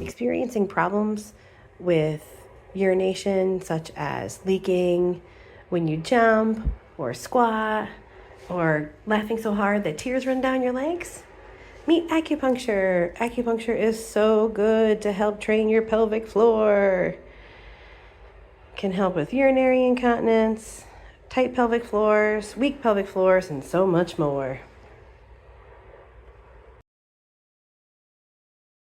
Experiencing problems with urination, such as leaking when you jump or squat, or laughing so hard that tears run down your legs? Meet acupuncture. Acupuncture is so good to help train your pelvic floor. Can help with urinary incontinence, tight pelvic floors, weak pelvic floors, and so much more.